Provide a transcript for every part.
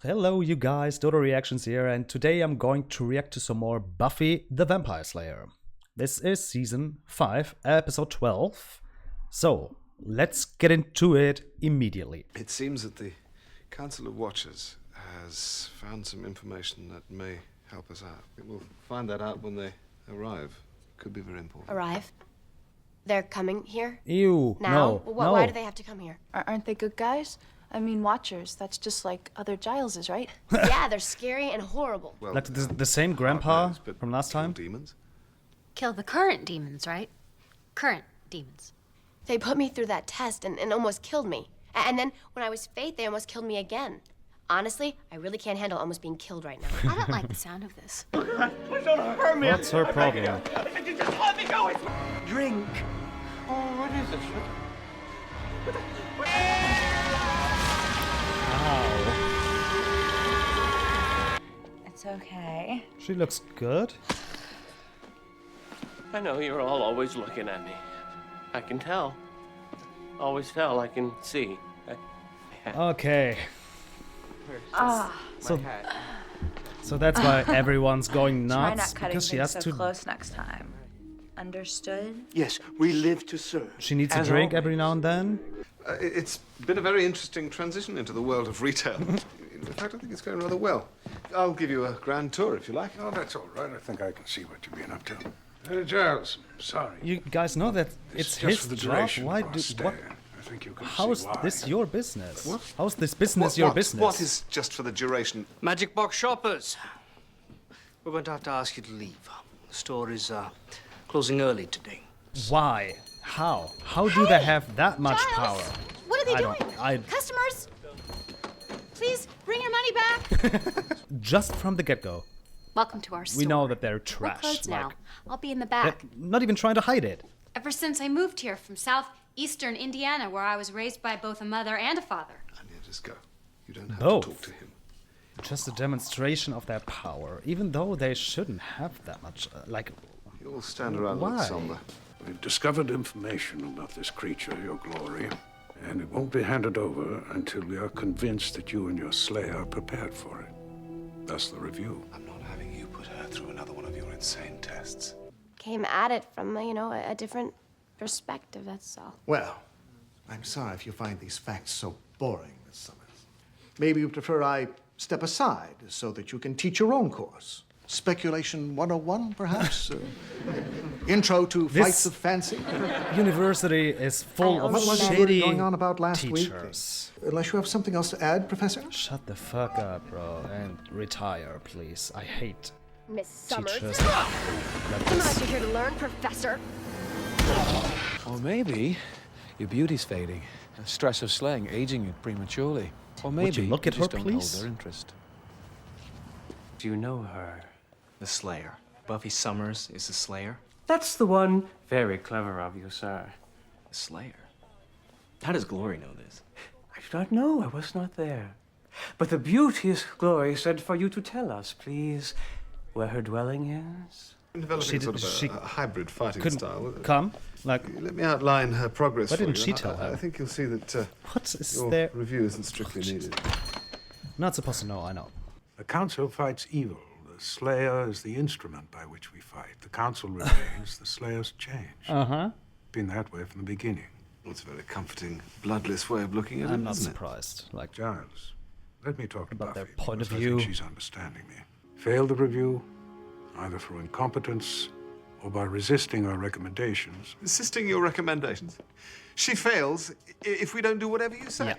Hello you guys, Dodo Reactions here, and today I'm going to react to some more Buffy the Vampire Slayer. This is Season 5, Episode 12. So, let's get into it immediately. It seems that the Council of Watchers has found some information that may help us out. We'll find that out when they arrive. Could be very important. Arrive? They're coming here? Ew, Now? no, Why do they have to come here? Aren't they good guys? I mean, Watchers. That's just like other Gileses, right? Yeah, they're scary and horrible. Well, Like the same grandpa hard-nosed, but from last time? Demons. Kill the current demons, right? Current demons. They put me through that test and almost killed me. And then when I was Faith, they almost killed me again. Honestly, I really can't handle almost being killed right now. I don't like the sound of this. What's her problem? Drink. Oh, what is it? Ow. It's okay. She looks good. I know you're all always looking at me. I can tell. Always tell, I can see. Okay. So that's why everyone's going Try nuts, not cutting because she things has so to. close next time. Understood? Yes, we live to serve. She needs to As drink always. every now and then. It's been a very interesting transition into the world of retail. In fact, I think it's going rather well. I'll give you a grand tour if you like. Oh, that's all right. I think I can see what you're being up to. Giles, sorry. You guys know that This it's is just his for the job. duration Why of our do stay. what? I think you can How is see why. this your business? What? How is this business your business? What is just for the duration? Magic Box shoppers, we're going to have to ask you to leave. The store is closing early today. Why? How? How do they have that much Giles, power? what are they I doing? don't- Customers, please bring your money back. Just from the get-go, Welcome to our store. we know that they're We're trash. closed Like, now. I'll be in the they're back. not even trying to hide it. Ever since I moved here from southeastern Indiana, where I was raised by both a mother and a father. Anya, just go. You don't have Both. to talk to him. Just a demonstration of their power, even though they shouldn't have that much. Like, You all stand around and Why? look somber. We've discovered information about this creature, your glory, and it won't be handed over until we are convinced that you and your slayer are prepared for it. Thus the review. I'm not having you put her through another one of your insane tests. Came at it from, a different perspective, that's all. Well, I'm sorry if you find these facts so boring, Miss Summers. Maybe you prefer I step aside so that you can teach your own course. Speculation 101, perhaps? Intro to This- Fights of Fancy? university is full of What was it shitty going on about last teachers. week? Unless you have something else to add, Professor? Shut the fuck up, bro, and retire, please. I hate Miss Summers. teachers. Come on, you're here to learn, Professor. Or maybe your beauty's fading. The stress of slaying aging you prematurely. Or maybe Would you look at just her, don't hold please? their interest. Do you know her? The Slayer. Buffy Summers is the Slayer. That's the one. Very clever of you, sir. The Slayer? How does Glory know this? I do not know. I was not there. But the beauteous Glory said for you to tell us, please, where her dwelling is. Developing She sort did- of she a hybrid fighting Couldn't style. come? Like, Let me outline her progress Why for didn't you, she and tell her? I think you'll see that what is your there? review isn't strictly needed. Not supposed to know, I know. The council fights evil. The slayer is the instrument by which we fight. The council remains, the slayer's change. Uh-huh. Been that way from the beginning. Well, it's a very comforting, bloodless way of looking at it, I'm not isn't it? surprised. Like, Giles, let me talk to About Buffy. their point of because I view. think she's understanding me. Failed the review, either through incompetence or by resisting our recommendations. Assisting your recommendations. She fails if we don't do whatever you say. Yeah,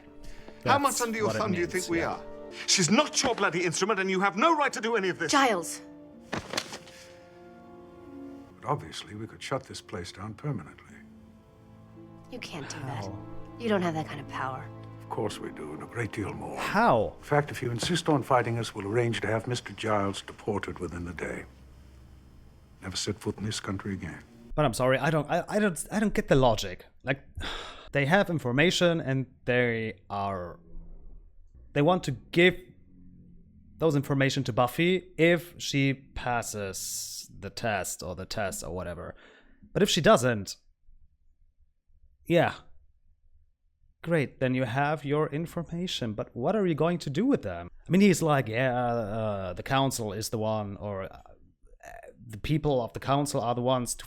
How that's much under your what it thumb do you means, think we yeah. are? She's not your bloody instrument, and you have no right to do any of this. Giles. But obviously, we could shut this place down permanently. You can't do that. You don't have that kind of power. Of course we do, and a great deal more. how? In fact, if you insist on fighting us, we'll arrange to have Mr. Giles deported within the day. Never set foot in this country again. But I'm sorry, I don't get the logic. Like, they have information and they want to give those information to Buffy if she passes the test or whatever. But if she doesn't, yeah, Great, then you have your information, but what are you going to do with them? I mean, he's like, yeah, the council is the one, or the people of the council are the ones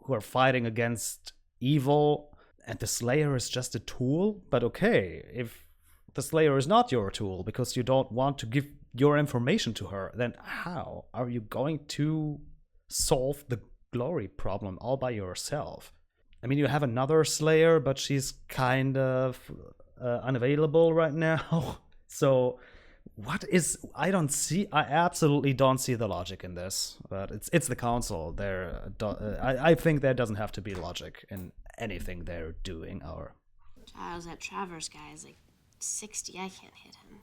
who are fighting against evil, and the Slayer is just a tool? But okay, if the Slayer is not your tool because you don't want to give your information to her, then how are you going to solve the glory problem all by yourself? I mean, you have another Slayer, but she's kind of unavailable right now. So, what is... I absolutely don't see the logic in this. But it's the council. I think there doesn't have to be logic in anything they're doing. Giles, that Travers guy is like 60. I can't hit him.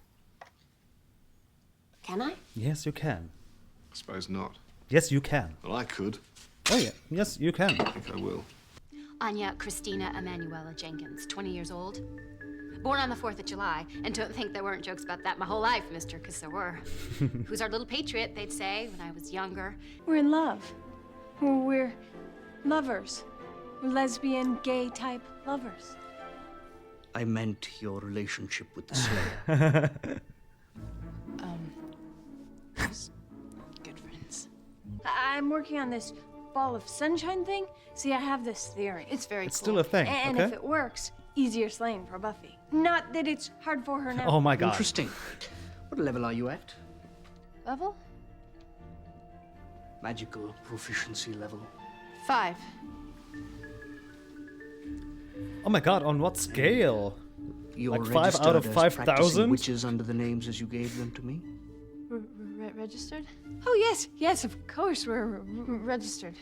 Can I? Yes, you can. I suppose not. Yes, you can. Well, I could. Oh, yeah. Yes, you can. I think I will. Anya Christina Emanuela Jenkins, 20 years old. Born on the 4th of July. And don't think there weren't jokes about that my whole life, mister, because there were. Who's our little patriot, they'd say, when I was younger. We're in love. We're lovers. We're lesbian, gay-type lovers. I meant your relationship with the Slayer. Good friends. I'm working on this ball of sunshine thing. See, I have this theory. It's very It's cool. still a thing, And okay. if it works, easier slaying for Buffy. Not that it's hard for her now. Oh my god. Interesting. What level are you at? Level? Magical proficiency level. 5. Oh my god, on what scale? You're Like 5 out of registered as practicing 5,000? witches under the names as you gave them to me? Registered? Oh, yes, of course, we're registered.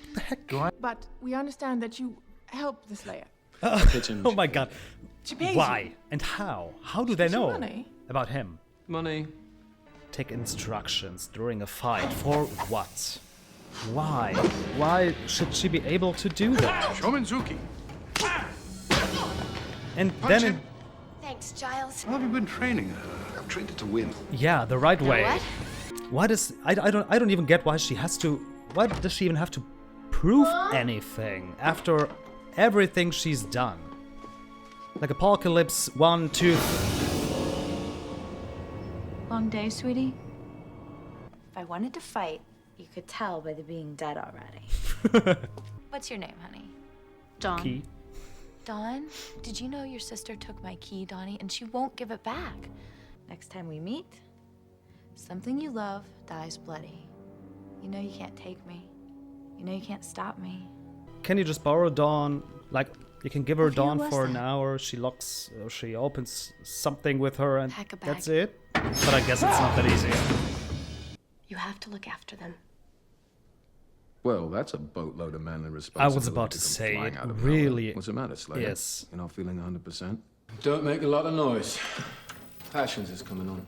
But we understand that you help the Slayer. Oh my god. She pays Why? you. And how? How do they gives you know money. about him? Money. Take instructions during a fight. For what? Why? Why should she be able to do that? Shomenzuki. And then... Thanks, Giles. How have you been training her? I've trained her to win. Yeah, the right way. what? Why does... I don't even get why she has to... Why does she even have to prove anything after everything she's done? Like Apocalypse 1, 2... Long day, sweetie? If I wanted to fight, you could tell by the being dead already. What's your name, honey? Dawn. Key. Dawn, did you know your sister took my key, Donnie, and she won't give it back? Next time we meet, something you love dies bloody. You know you can't take me. You know you can't stop me. Can you just borrow Dawn? Like, you can give her Who Dawn was for an that? hour, she opens something with her, and Pack a bag. that's it? But I guess it's not that easy. You have to look after them. Well, that's a boatload of manly I responsibility. was about to come say, flying out of really... nowhere. What's the matter, Slayer? Yes. You're not feeling 100%? Don't make a lot of noise. Passions is coming on.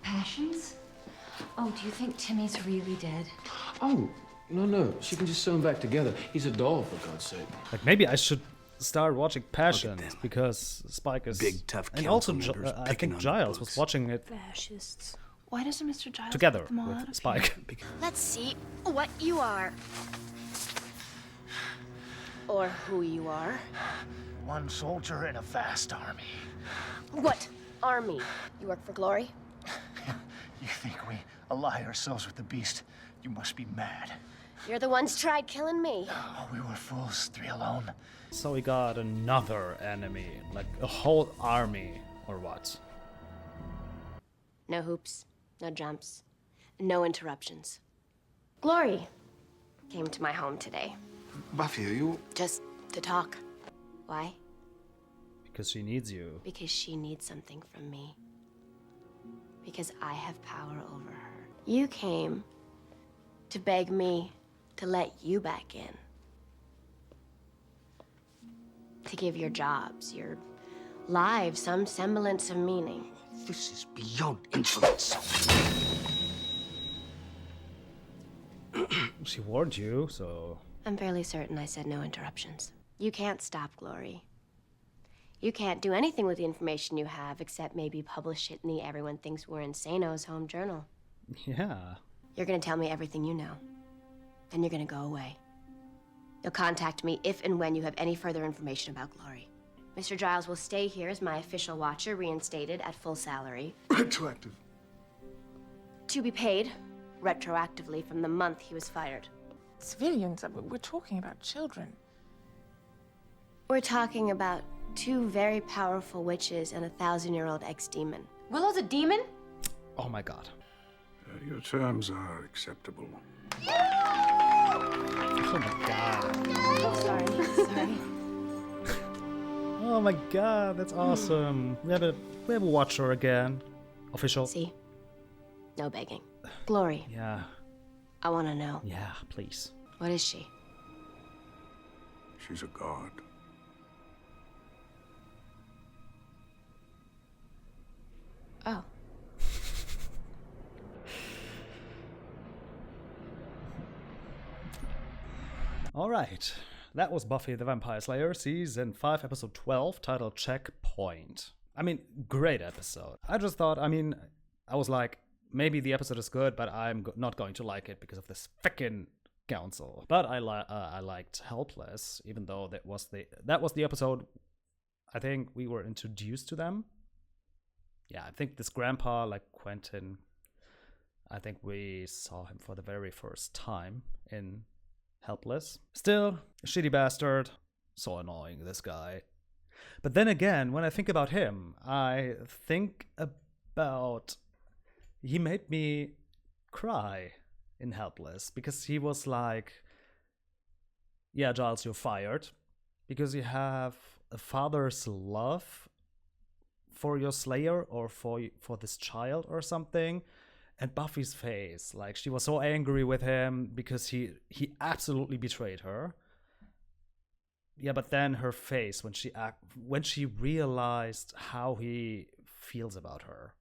Passions? Oh, do you think Timmy's really dead? Oh, no. She can just sew him back together. He's a doll, for God's sake. Like, maybe I should start watching Passions, because Spike is... Big, tough and also, council members I picking think on the Giles books. was watching it Fascists. Why doesn't Mr. Giles together get them all out with of Spike. Let's see what you are. Or who you are. One soldier in a vast army. What army? You work for Glory? You think we ally ourselves with the beast? You must be mad. You're the ones tried killing me. Oh, we were fools, 3 alone. So we got another enemy, like a whole army, or what? No hoops, no jumps, no interruptions. Glory came to my home today. Buffy, are you... Just to talk. Why? Because she needs you. Because she needs something from me. Because I have power over her. You came to beg me to let you back in. To give your jobs, your lives some semblance of meaning. This is beyond insolence. She warned you, so... I'm fairly certain I said no interruptions. You can't stop Glory. You can't do anything with the information you have except maybe publish it in the Everyone Thinks We're Insano's home journal. Yeah. You're gonna tell me everything you know. Then you're gonna go away. You'll contact me if and when you have any further information about Glory. Mr. Giles will stay here as my official watcher, reinstated at full salary. Retroactive. To be paid retroactively from the month he was fired. Civilians, we're talking about children. We're talking about 2 very powerful witches and a 1,000-year-old ex-demon. Willow's a demon? Oh my god. Your terms are acceptable. Oh my god. Oh, sorry. Oh my god, that's awesome. We have a watcher again. Official. See? No begging. Glory, Yeah. I want to know. Yeah, please. What is she? She's a god. Oh. Alright. That was Buffy the Vampire Slayer, Season 5, Episode 12, titled Checkpoint. I mean, great episode. I just thought, I was like, maybe the episode is good, but I'm not going to like it because of this frickin' council. But I liked Helpless, even though that was the episode I think we were introduced to them. Yeah, I think this grandpa, like Quentin, I think we saw him for the very first time in Helpless. Still, a shitty bastard. So annoying, this guy. But then again, when I think about him, I think about... He made me cry in Helpless, because he was like, yeah, Giles, you're fired, because you have a father's love for your Slayer or for this child or something. And Buffy's face, like, she was so angry with him because he absolutely betrayed her. Yeah, but then her face when she realized how he feels about her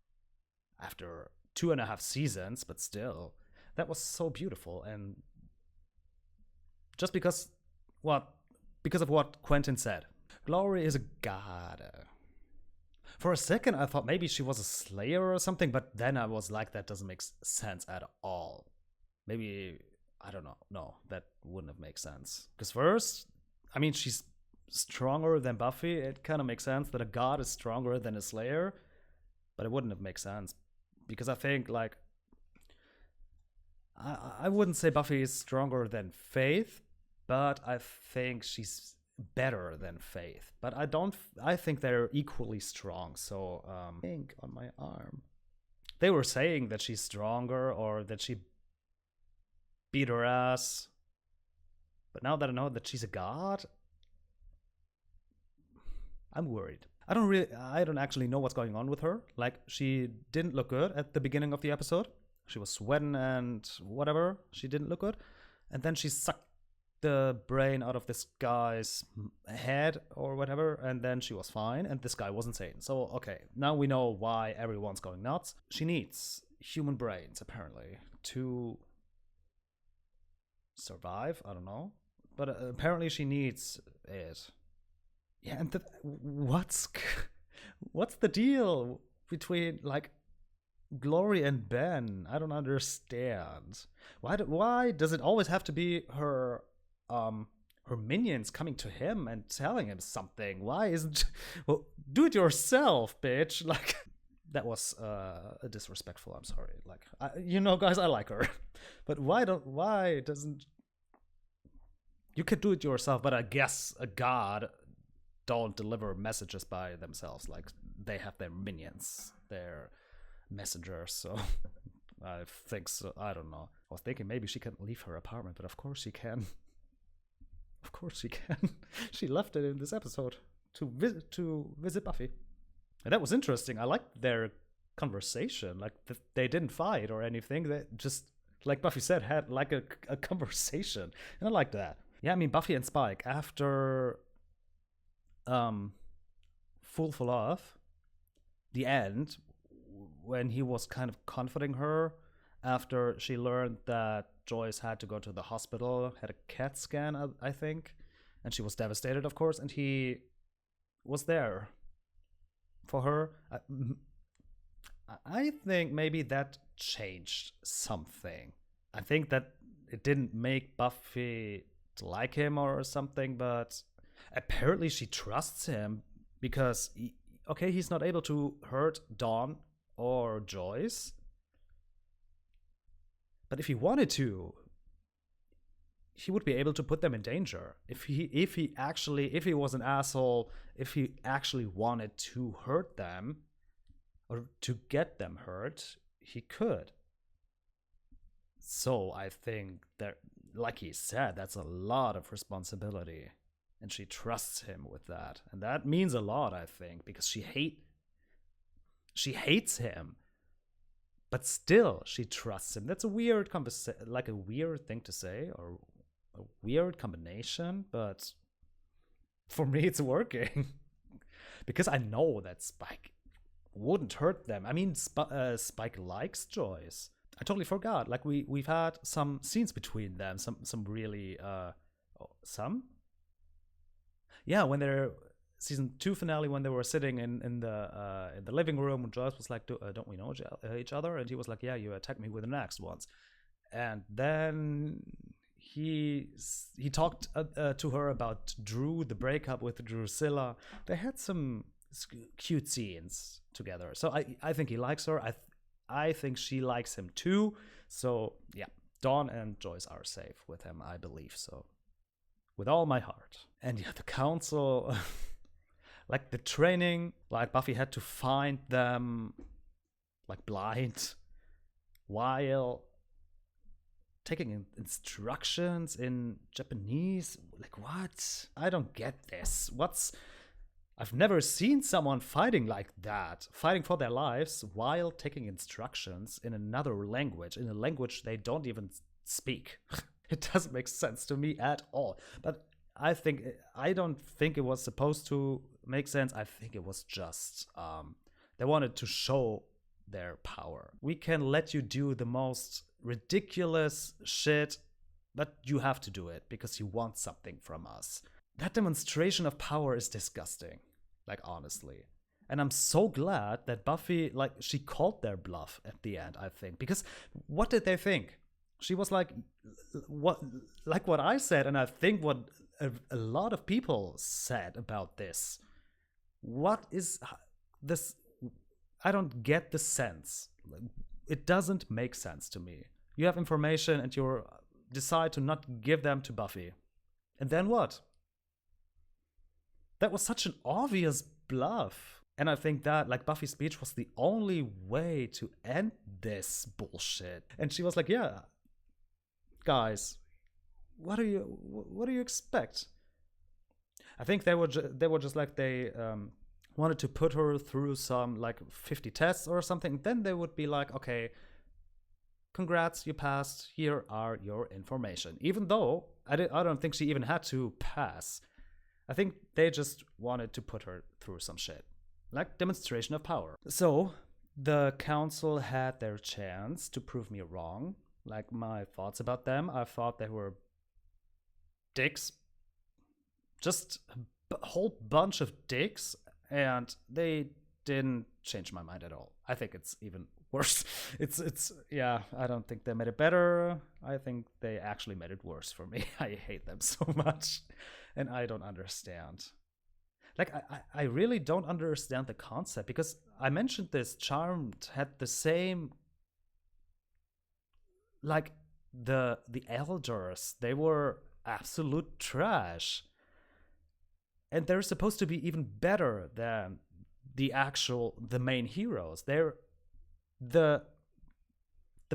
after 2.5 seasons, but still, that was so beautiful. And just because of what Quentin said, Glory is a god. For a second, I thought maybe she was a Slayer or something, but then I was like, that doesn't make sense at all. Maybe, I don't know. No, that wouldn't have made sense. Because first, she's stronger than Buffy. It kind of makes sense that a god is stronger than a Slayer, but it wouldn't have made sense. Because I think, like, I wouldn't say Buffy is stronger than Faith, but I think she's better than Faith. But I think they're equally strong. So, ink on my arm. They were saying that she's stronger or that she beat her ass. But now that I know that she's a god, I'm worried. I don't actually know what's going on with her. Like, she didn't look good at the beginning of the episode. She was sweating and whatever. She didn't look good. And then she sucked the brain out of this guy's head or whatever, and then she was fine, and this guy was insane. So, okay, now we know why everyone's going nuts. She needs human brains, apparently, to survive. I don't know. But apparently she needs it. Yeah, and what's the deal between, like, Glory and Ben? I don't understand. Why does it always have to be her minions coming to him and telling him something? Why isn't... Well, do it yourself, bitch. Like, that was disrespectful. I'm sorry. Like, guys, I like her. But why doesn't... You could do it yourself, but I guess a god don't deliver messages by themselves. Like, they have their minions, their messengers, so I think so. I don't know. I was thinking maybe she can leave her apartment, but of course she can. Of course she can. She left it in this episode to visit Buffy. And that was interesting. I liked their conversation. Like, they didn't fight or anything. They just, like Buffy said, had like a conversation. And I liked that. Yeah, Buffy and Spike, after Fool for Love, the end, when he was kind of comforting her after she learned that Joyce had to go to the hospital, had a CAT scan, I think, and she was devastated, of course, and he was there for her. I think maybe that changed something. I think that it didn't make Buffy like him or something, but apparently she trusts him Because, okay, he's not able to hurt Dawn or Joyce. But if he wanted to, he would be able to put them in danger. If he was an asshole, if he actually wanted to hurt them or to get them hurt, he could. So I think that, like he said, that's a lot of responsibility. And she trusts him with that. And that means a lot, I think, because she hates him. But still, she trusts him. That's a weird like a weird thing to say, or a weird combination, but for me it's working. Because I know that Spike wouldn't hurt them. I mean, Spike likes Joyce. I totally forgot. Like, we've had some scenes between them, some really some? Yeah, when they're season 2 finale, when they were sitting in the living room, and Joyce was like, don't we know each other? And he was like, yeah, you attacked me with an axe once. And then he talked to her about Drew, the breakup with Drusilla. They had some cute scenes together. So I think he likes her. I think she likes him too. So yeah, Dawn and Joyce are safe with him, I believe so. With all my heart. And yeah, the council, like the training, like Buffy had to find them like blind while taking instructions in Japanese. Like, what? I don't get this. I've never seen someone fighting like that, fighting for their lives while taking instructions in another language, in a language they don't even speak. It doesn't make sense to me at all. But I don't think it was supposed to make sense. I think it was just they wanted to show their power. We can let you do the most ridiculous shit, but you have to do it because you want something from us. That demonstration of power is disgusting, like, honestly. And I'm so glad that Buffy, like, she called their bluff at the end, I think. Because what did they think? She was like what I said, and I think what a lot of people said about this. What is this? I don't get the sense. It doesn't make sense to me. You have information and you decide to not give them to Buffy. And then what? That was such an obvious bluff. And I think that, like, Buffy's speech was the only way to end this bullshit. And she was like, yeah, guys, what do you expect? I think they were just like, they wanted to put her through some, like, 50 tests or something. Then they would be like, okay, congrats, you passed. Here are your information. Even though I don't think she even had to pass. I think they just wanted to put her through some shit. Like, demonstration of power. So, the council had their chance to prove me wrong. Like, my thoughts about them, I thought they were dicks. Just a whole bunch of dicks. And they didn't change my mind at all. I think it's even worse. It's yeah, I don't think they made it better. I think they actually made it worse for me. I hate them so much. And I don't understand. Like, I really don't understand the concept, because I mentioned this, Charmed had the same, like, the elders, they were absolute trash. And they're supposed to be even better than the main heroes. They're the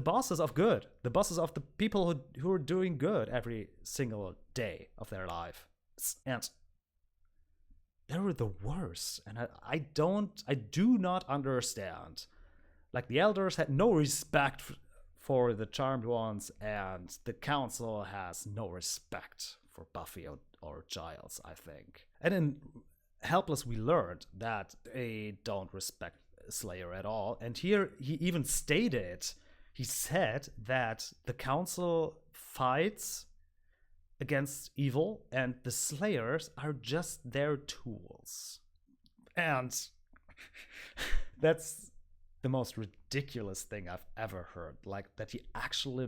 bosses of good, the bosses of the people who are doing good every single day of their life. And they were the worst. And I do not understand. Like, the elders had no respect for the Charmed ones, and the council has no respect for Buffy or Giles, I think. And in Helpless, we learned that they don't respect Slayer at all. And here he even he said that the council fights against evil and the Slayers are just their tools. And that's the most ridiculous thing I've ever heard. Like that he actually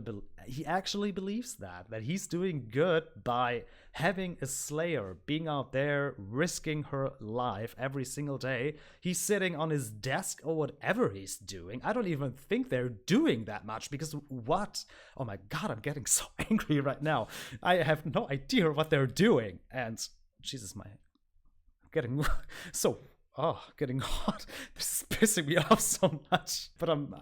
believes that he's doing good by having a slayer, being out there, risking her life every single day. He's sitting on his desk or whatever he's doing. I don't even think they're doing that much because what? Oh my god, I'm getting so angry right now. I have no idea what they're doing. And Jesus, I'm getting so getting hot. This is pissing me off so much. But I'm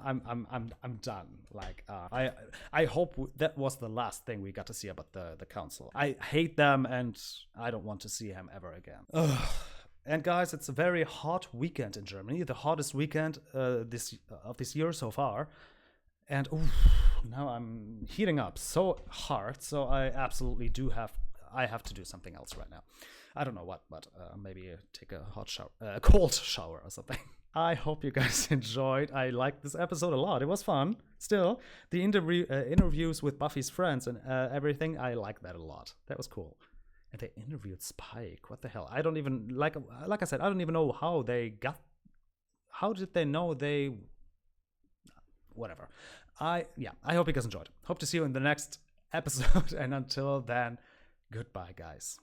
done. Like I hope that was the last thing we got to see about the council. I hate them and I don't want to see him ever again. And guys, it's a very hot weekend in Germany. The hottest weekend of this year so far. And now I'm heating up so hard. So I absolutely have to do something else right now. I don't know what, but maybe take a cold shower or something. I hope you guys enjoyed. I liked this episode a lot. It was fun. Still, the interviews with Buffy's friends and everything, I liked that a lot. That was cool. And they interviewed Spike. What the hell? I don't even, like I said, I don't even know how did they know they... Whatever. I hope you guys enjoyed. Hope to see you in the next episode. And until then, goodbye, guys.